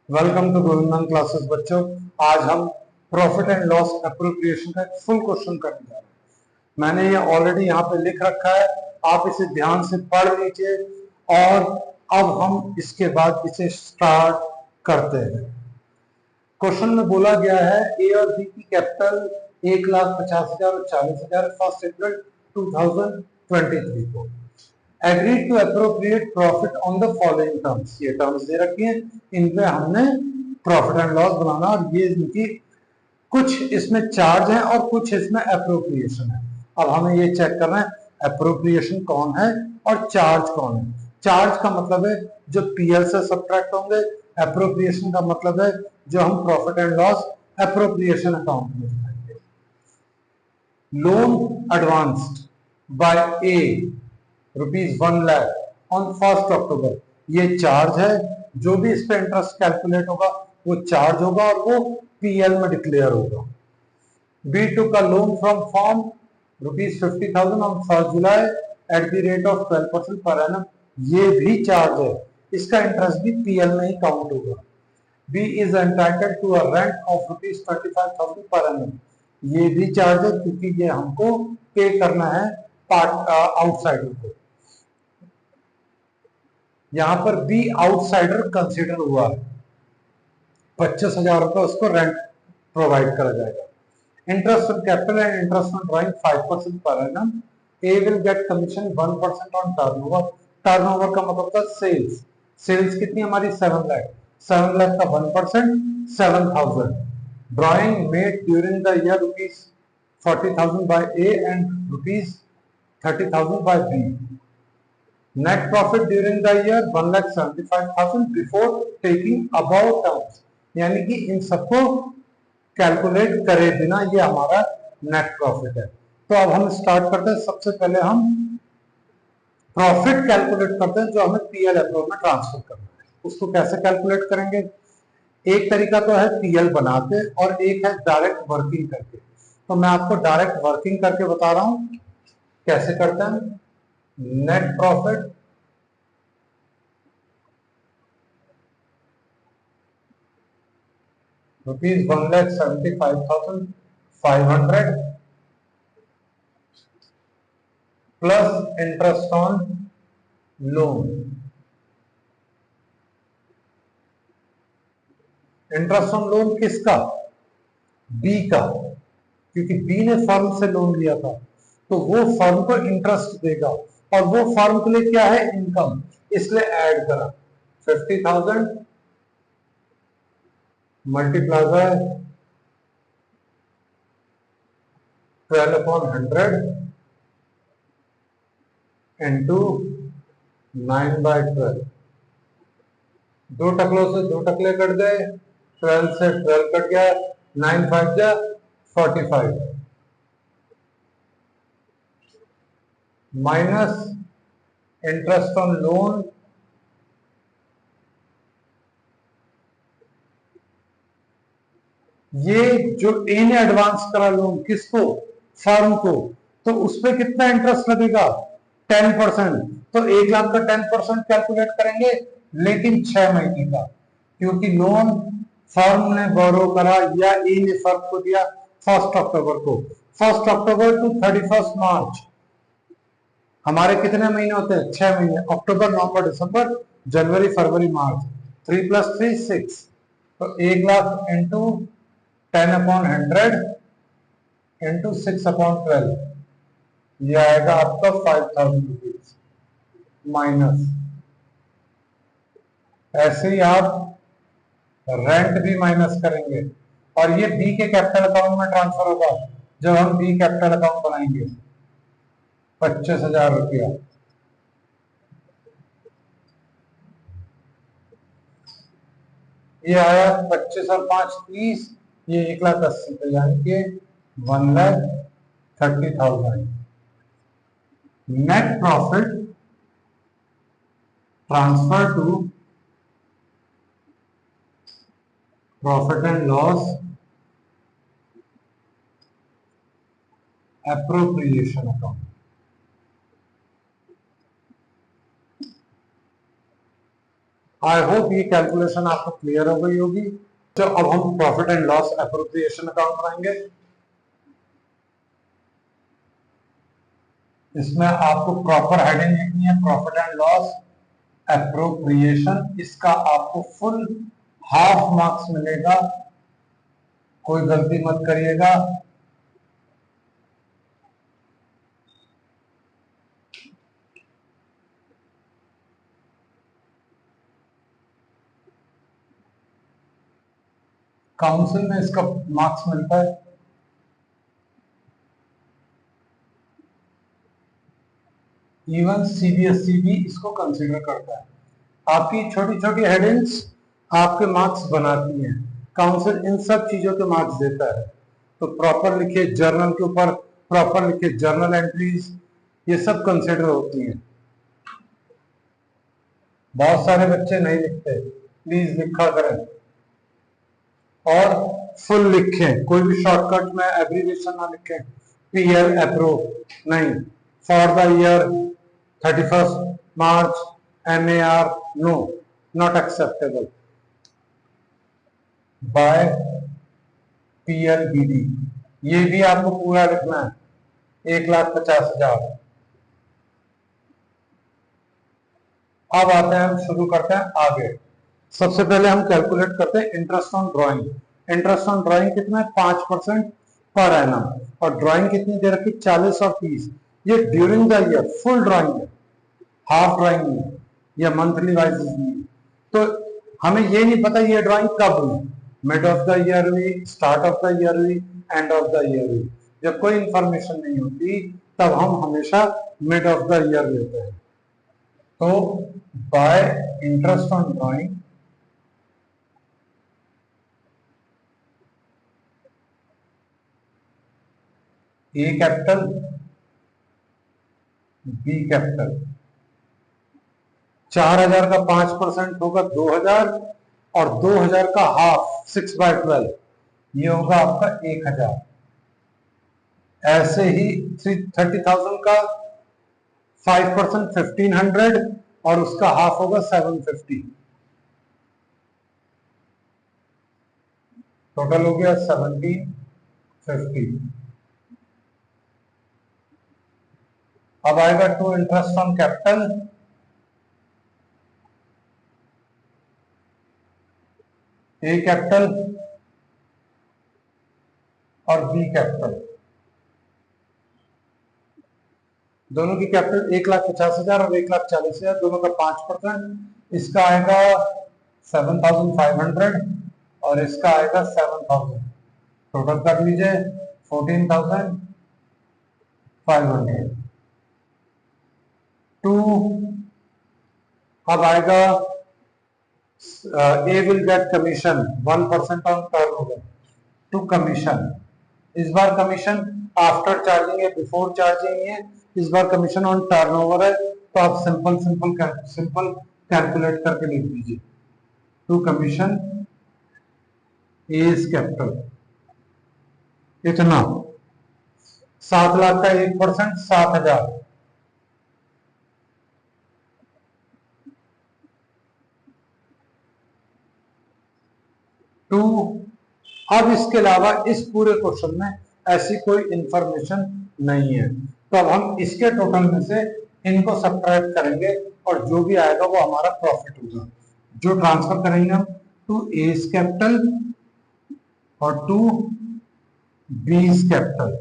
Welcome to Govindan classes बच्चों। आज हम प्रॉफिट एंड लॉस एप्रोप्रिएशन का एक फुल क्वेश्चन करने जा रहे हैं। मैंने ये ऑलरेडी यहाँ पे लिख रखा है, आप इसे ध्यान से पढ़ लीजिए और अब हम इसके बाद इसे स्टार्ट करते हैं। क्वेश्चन में बोला गया है ए और बी की कैपिटल 1,50,000 और 40,000 1 अप्रैल 2023 को agreed to appropriate profit on the following terms. ये टर्म्स दे रखी हैं, इनपे हमने प्रॉफिट एंड लॉस बनाना और ये इनकी कुछ इसमें चार्ज है और कुछ इसमें अप्रोप्रिएशन है। अब हमें ये चेक करना है अप्रोप्रिएशन कौन है और चार्ज कौन है। चार्ज का मतलब है जो पीएल से सब्ट्रैक्ट होंगे, अप्रोप्रिएशन का मतलब है जो हम profit and loss appropriation account में दिखाएंगे। Loan advanced by A ₹1 lakh on 1 October, ये चार्ज है। जो भी इस पे इंटरेस्ट कैलकुलेट होगा वो चार्ज होगा और वो पीएल में डिक्लेयर होगा। बी टू का loan from form ₹50,000 on 1 July at the rate of 12% per annum, ये भी चार्ज है, इसका इंटरेस्ट भी पीएल में ही काउंट होगा। B is entitled to a rent of ₹35,000 per annum, ये भी चार्ज है क्योंकि ये हमको पे करना है पार्ट आउटसाइडर को। यहां पर बी आउटसाइडर कंसिडर हुआ है, 25,000 रुपए उसको रेंट प्रोवाइड करा जाएगा। Interest on capital and interest on drawing 5% per annum. A will get commission 1% on turnover. Turnover का मतलब था सेल्स। सेल्स कितनी हमारी 7 लाख, 7 लाख का 1% 7,000। Drawing made during the year ₹40,000 by A and ₹30,000 by B. Net profit during the year 1,75,000 before taking above terms, यानी कि इन सबको calculate करे बिना ये हमारा नेट प्रॉफिट है। तो अब हम स्टार्ट करते हैं। सबसे पहले हम प्रॉफिट कैलकुलेट करते हैं जो हमें पीएल अकाउंट में ट्रांसफर करना है। उसको कैसे कैलकुलेट करेंगे? एक तरीका तो है पीएल बना के और एक है डायरेक्ट वर्किंग करके। तो मैं आपको डायरेक्ट वर्किंग करके बता रहा हूं कैसे करते हैं। Net profit ₹1,75,500 plus interest on loan. Interest on loan किसका? बी का, क्योंकि बी ने फर्म से लोन लिया था तो वो फर्म को इंटरेस्ट देगा और वो फर्म के लिए क्या है? इनकम, इसलिए ऐड करा 50,000 मल्टीप्लाई बाय 12/100 इंटू 9/12। दो टकलों से दो टकले कट गए, 12 से 12 कट गया, 9 5 जा 45 माइनस इंटरेस्ट ऑन लोन ये जो ए ने एडवांस करा लोन किसको? फर्म को, तो उस पर कितना इंटरेस्ट लगेगा? 10%। तो 1 लाख का 10% कैलकुलेट करेंगे लेकिन 6 महीने का, क्योंकि लोन फर्म ने बोरो करा या ए ने फर्म को दिया 1 अक्टूबर को। 1 अक्टूबर टू 31 मार्च हमारे कितने महीने होते हैं? 6 महीने। अक्टूबर नवंबर दिसंबर जनवरी फरवरी मार्च, 3 + 3 6। तो 1 लाख इंटू 10/100 इंटू 6/12, ये आएगा आपका 5,000 माइनस। ऐसे ही आप रेंट भी माइनस करेंगे और ये बी के कैपिटल अकाउंट में ट्रांसफर होगा जब हम बी कैपिटल अकाउंट बनाएंगे। 25,000 रुपया, ये आया 25 और 5 30, ये 1,80,000 पे, यानी कि 1,30,000। Net profit transfer to profit and loss appropriation account. I hope ये कैलकुलेशन आपको क्लियर हो गई होगी। तो अब हम profit and loss appropriation account बनाएंगे। इसमें आपको प्रॉपर हेडिंग लिखनी है, प्रॉफिट एंड लॉस एप्रोप्रिएशन। इसका आपको फुल हाफ मार्क्स मिलेगा, कोई गलती मत करिएगा। काउंसिल में इसका मार्क्स मिलता है। इवन सीबीएसई भी इसको कंसीडर करता है। आपकी छोटी छोटी हेडिंग्स आपके मार्क्स बनाती हैं, काउंसिल इन सब चीजों के मार्क्स देता है। तो प्रॉपर लिखिए जर्नल के ऊपर, प्रॉपर लिखिए जर्नल एंट्रीज, ये सब कंसीडर होती हैं। बहुत सारे बच्चे नहीं लिखते, प्लीज लिखा करें और फुल लिखें, कोई भी शॉर्टकट में एब्रीविएशन ना लिखें। पीएल अप्रूव नहीं, for the year 31st March MAR no, not acceptable. By PLBD ये भी आपको पूरा लिखना है, 1,50,000। अब आते हैं, हम शुरू करते हैं आगे। सबसे पहले हम कैलकुलेट करते हैं interest on drawing. Interest on drawing कितना है? 5% पर एनम। और ड्राइंग कितनी दे रखी? 40 और 30। ये during the year full drawing है, हाफ ड्राइंग नहीं है, या मंथली वाइज नहीं है। तो हमें ये नहीं पता ये ड्राइंग कब हुई, मिड ऑफ द ईयर हुई, स्टार्ट ऑफ द ईयर हुई, एंड ऑफ द ईयर हुई। जब कोई इंफॉर्मेशन नहीं होती तब हम हमेशा मिड ऑफ द ईयर लेते हैं। तो by interest on drawing A capital B capital, 4,000 का 5% होगा 2,000, और 2,000 का हाफ 6/12 ये होगा आपका 1,000। ऐसे ही 30,000 का 5% 1,500, और उसका हाफ होगा 750। टोटल हो गया 1,750। अब आएगा to interest on capital. A capital और बी कैपिटल, दोनों की कैपिटल 1,50,000 और 1,40,000, दोनों का 5%। इसका आएगा 7,500 और इसका आएगा 7,000। टोटल कर लीजिए 14,500। टू अब आएगा A will get commission 1% on turnover. To commission, इस बार कमीशन आफ्टर चार्जिंग है, बिफोर चार्जिंग है। इस बार कमीशन ऑन टर्नओवर है, तो आप सिंपल कैलकुलेट करके लिख दीजिए। टू कमीशन इज कैपिटल इतना, 7 लाख का 1%, 7,000। टू अब इसके अलावा इस पूरे क्वेश्चन में ऐसी कोई इंफॉर्मेशन नहीं है, तो अब हम इसके टोटल में से इनको सब्ट्रैक्ट करेंगे और जो भी आएगा वो हमारा प्रॉफिट होगा। जो ट्रांसफर करेंगे हम टू एज कैपिटल और टू बीज कैपिटल।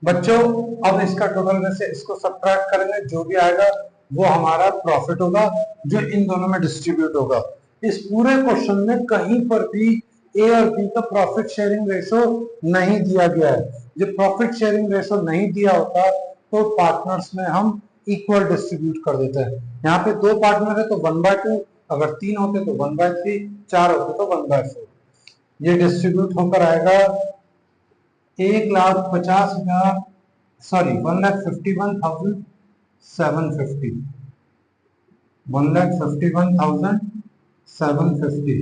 बच्चों अब इसका टोटल में से इसको सब्ट्रैक्ट करेंगे, जो भी आएगा वो हमारा प्रॉफिट होगा, जो इन दोनों में डिस्ट्रीब्यूट होगा। इस पूरे क्वेश्चन में कहीं पर भी ए और बी का प्रॉफिट शेयरिंग रेशो नहीं दिया गया है। जब प्रॉफिट शेयरिंग रेशो नहीं दिया होता तो पार्टनर्स में हम इक्वल डिस्ट्रीब्यूट कर देते हैं। यहाँ पे 2 पार्टनर है तो 1/2, अगर 3 होते तो 1/3, 4 होते तो 1/4। ये डिस्ट्रीब्यूट होकर आएगा 1,50,000 सॉरी 1,51,750, 1,51,750,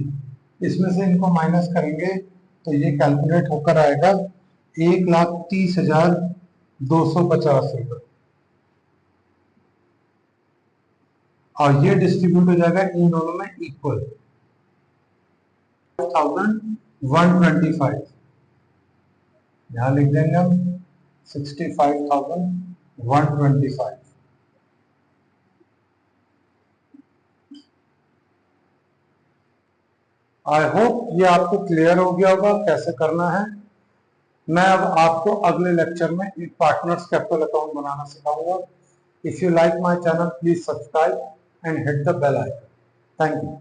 इसमें से इनको माइनस करेंगे तो ये कैलकुलेट होकर आएगा 1,30,250 रुपये, और ये डिस्ट्रीब्यूट हो जाएगा इन दोनों में इक्वल 65,125, यहां लिख देंगे हम 65,125। आई होप ये आपको क्लियर हो गया होगा कैसे करना है। मैं अब आपको अगले लेक्चर में एक पार्टनर्स कैपिटल अकाउंट बनाना सिखाऊंगा। If you like my channel please subscribe and hit the bell icon. Thank you.